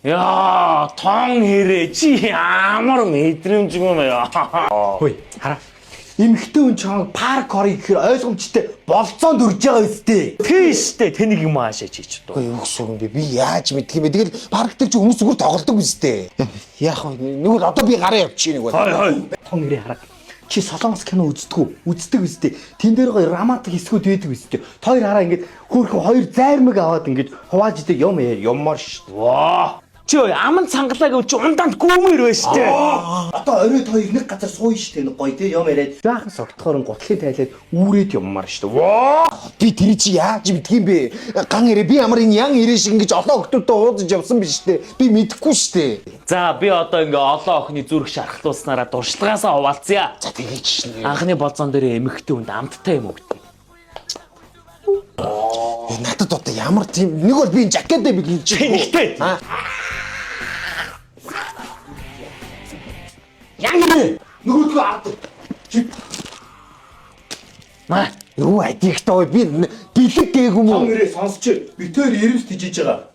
Яа, тон хэрэг чи ямар мэдрэмжгүй юм яа. Хөөе, хараа. Эмэгтэй хүн чамд парк орё гэхээр ойлгомжтой болцоонд үрж байгаа үстэй. Тийштэй тэнийг юм аашаач чи дөө. Юу юм бэ? Би яаж мэдх юм бэ? Тэгэл парк дээр чи хүмүүс зүгээр тоглодог үстэй. Яах вэ? Нөгөө одоо би гараа явчих нэг байна. Хой. Тон нэрээ хараа. Чи солонгос кино үздэг үстэй. Тэн дээр гоё романтик хэсгүүд байдаг үстэй. Хоёр хараа ингээд хөөрхөн хоёр зайрмаг аваад ингээд хувааж идэг юммаар шүү. Ваа. Чи аман цангалаа гэв чи унданд гүмэр байна штэ. Одоо оройд хоёр нэг газар сууя штэ нэг гоё тий юм яриад. Жаахан согтохоор гутлыг тайлаад үүрээд юммаар штэ. Ваа! Би тэр чи яаж мэдх юм бэ? Ган ирээ би ямар энэ ян ирээ шиг ингэж олон охтуудтай уудаж явсан биш үү? Би мэдэхгүй штэ. За би одоо ингээ олон охины зүрх шархлуулснараа дуршлагаасаа хуваалцъя. За тэгэж шнэ. Анхны болзон дээр эмэгтэй хүнд амттай юм өгдөг. Надад одоо ямар тийм нэг бол би энэ жакетаа би хийж Эмэгтэй. Ян нөгөөдгөө ард. Чи Маа. юу адигтай би бэлэг гээгүй юм уу? тон нэрээ сонсч битээр ирэмс тижиж байгаа.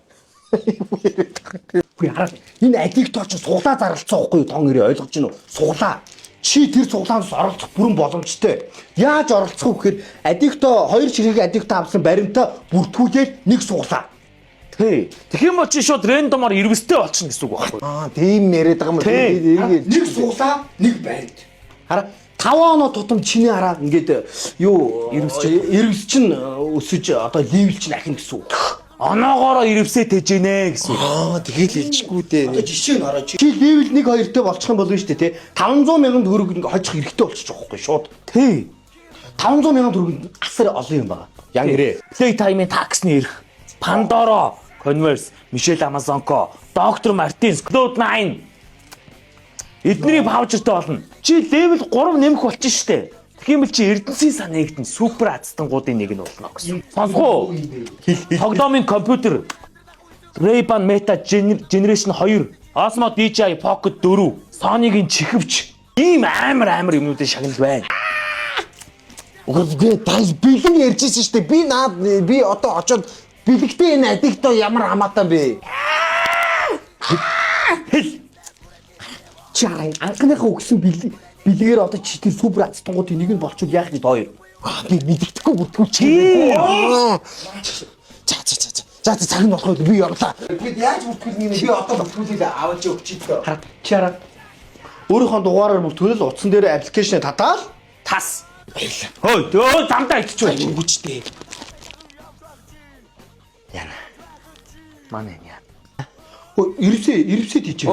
Үгүй хараа. Энэ адиктор ч суглаа зарлцсан байхгүй юу? Тон нэрээ ойлгож байна уу? Суглаа. Чи тэр суглаанд оролцох бүрэн боломжтой. Яаж оролцох вэ гэхээр адикто хоёр ширхэг адикто авсан баримтаа бүртгүүлээд нэг суглаа. Тий. Тэгэх юм бол чи шууд рандомоор ирвэстэй болчихно гэсэн үг байхгүй. Тийм яриад байгаа юм Тий. Нэг суглаа, нэг баримт. Хараа 5 оноо тутам чиний хараа ингээд юу ирвэс чинь өсөж одоо левел чинь ахин гэсэн үг. Оноогоороо ирвсээ тэж гинэ гэсэн үг. тэгэл хэлчихгүй дээ. Одоо жишээ нь хараа чи левел 1 2-тэй болчих юм бол нь шүү дээ тий. 500 мянган төгрөг ингээ хожих хэрэгтэй болчих жоохгүй шууд. Тий. 500 мянган төгрөг асар олон юм байна. Ян ирээ. Playtime-ийн таксны ирэх. Pandora, Converse, Michelle Amazonco, Dr. Martens, Cloud9. Эдний ваучертай болно. Чи левел 3 нэмэх болчих штэ. Тэгэх юм бол чи Эрдэнэсийн сан нэгтэн супер азтангуудын нэг нь болно гэсэн. Сонсгоо. Тоглоомын компьютер Ray-Ban Meta Generation 2, Osmo DJI Pocket 4, Sony-гийн чихвч. Ийм амар юмнуудын шагнал байна. Үгүй тань бэлэн ярьжсэн шүү дээ. Би одоо очоод бэлэгтэй энэ адигто ямар хамаатай бэ? Чи хараа анхныхаа өгсөн бэлгээр одоо чи тэр супер азтангуудын нэг нь болчихвол яах вэ хоёр? Би мэддэхгүй бүртгүүл чи. За цаг нь болохгүй би явлаа. Би яаж бүртгүүлнэ? Би одоо бүртгүүлээд аваад өгч идэх. Хараа чи хараа. Өөрийнхөө дугаараар бүртгүүлэл утсан дээр аппликейшн татаал Тас. Хөөе, замдаа иччихв. Үгүйчтэй. Яна. Манай яа. Ирвсээ тийч.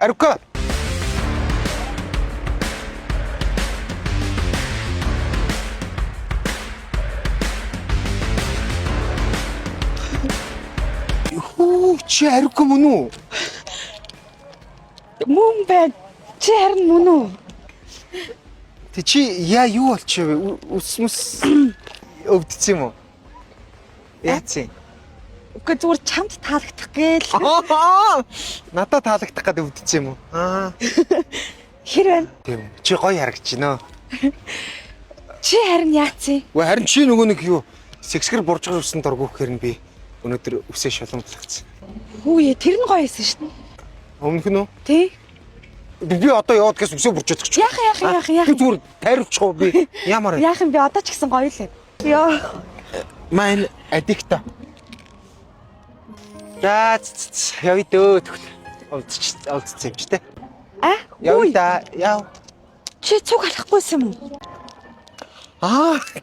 Арука. Чи арука мөн үү? Мөн байна. Чи харин мөн үү? Тэ чи юу болчихвэ? Үс өвдсөн юм уу? Яац юм? Үгүй зүгээр чамд таалагдах гээл. Надад таалагдах гэдэг өвдсөн юм уу? Хэр байна? Тийм. Чи гоё харагдаж байна. Чи харин яац юм? Үгүй харин чи нөгөө нэг юу сэгсгэр буржгаар өссөн дургүйх хэрнэ би өнөөдөр үсээ шоломжлогцсон. Хүүе тэр нь гоё байсан шүү дээ. Өмнөх нь үү? Тий? Би одоо яваад гэс үсээ буржуулах гэж. Яах. Би зүгээр тайруулчих уу би ямар Яах юм бэ? Одоо ч гэсэн гоё л. Яа. Майн адикта. За яв дөө олдчихсан юм чи тэ. Яв да яв. Чи цуг алахгүйсэн юм уу?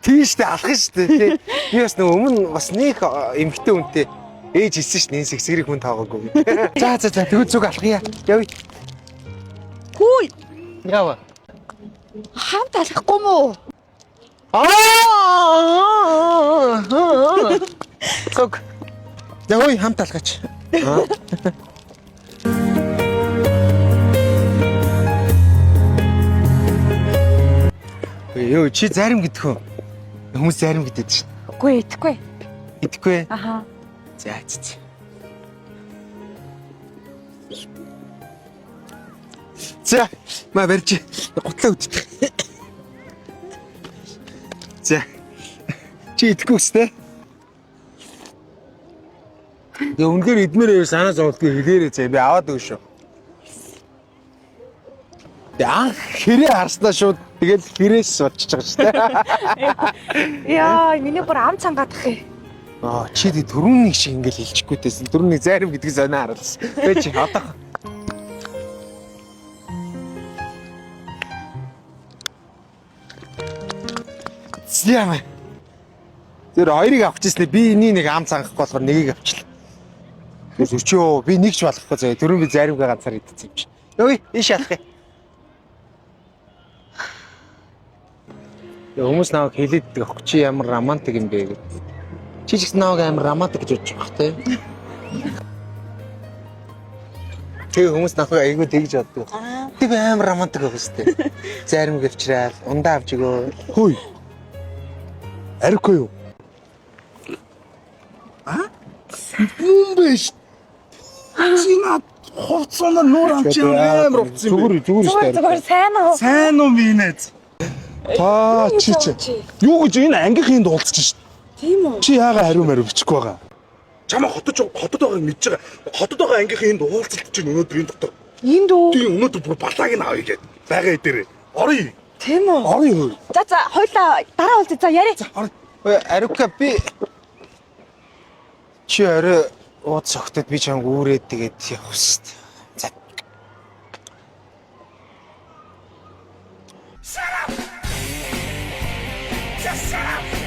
Тийштэй алах штэ тий. Би бас нөгөө өмнө бас нэг эмгтэй үнтэй ээж хэлсэн ш нь сэгсгэрийг хүн таагагүй. За тэгвэл зүг алхая. Яв. Хүй. Яв. Хамт алахгүй мүү? Зүг. За ой хамт алгаач. Йоо чи зарим гэдэг хүн. Хүмүүс зарим гэдэг чинь. Үгүй итгэхгүй. Итгэхгүй. Аха. За за. За, маа барьж гутлаа үтдэг. За. Чи итгэхгүй үстэй. Гэ үнээр идмээр санаа зовдгийг хэлээрэй зэ би аваад өгш шүү. Яа хэрэг харснаа шууд тэгэл хэрээс суудчих байгаа шүү дээ. Яа, миний бүр ам цангаадах ээ. Аа чи тэг түрүүний шиг ингээл хэлчихгүй дээсэн. Түрүүний зарим гэдэг санаа харуулсан. Би чи одоо Зяма. Тэр хоёрыг авчихсан би энийг нэг ам цангахгүй болохоор нэгийг авчлаа. Тэгээс өчөө би нэг ч болохгүй заяа. Түрүүн би заримгаа ганцаар идсэн юм чи. Ой, ийш алах юм. Хүмүүс наваг хэлээддэг аахгүй чи ямар романтик юм бэ гэдэг. Чи ч гэсэн наваг амар романтик гэж бодож байгаа те. Тэгээ хүмүүс наваг айгуу тэгж боддог. Тэг амар романтик байх хэвчээ. Зарим гэлчрээл ундаа авч өгөө. Хөөе. Арихгүй юу? Юм биш. Сина хоцсон нуур амч амар уцсан юм. Зүгээр сайн уу? Сайн уу минэз? Та чи. Юу гэж энэ ангийнхын дуулцчих шít. Тийм үү? Чи яага хариу мариу бичихгүй байгаа. Чамаа хотод байгааг мэдж байгаа. Хотод байгаа ангийнхын энд уулзалт чинь өнөөдрийн дотор. Энд үү? Тийм өнөөдөр бүр балааг нь авъя гээд байгаа дээр. Оръё. Тийм үү? Оръё. За хоёлаа дараа уулзъя. За яри. Ой ариука би чи орой ууд согтод би чамд үүрээд тэгээд явах шүү дээ. За. Shut up! Just shut up!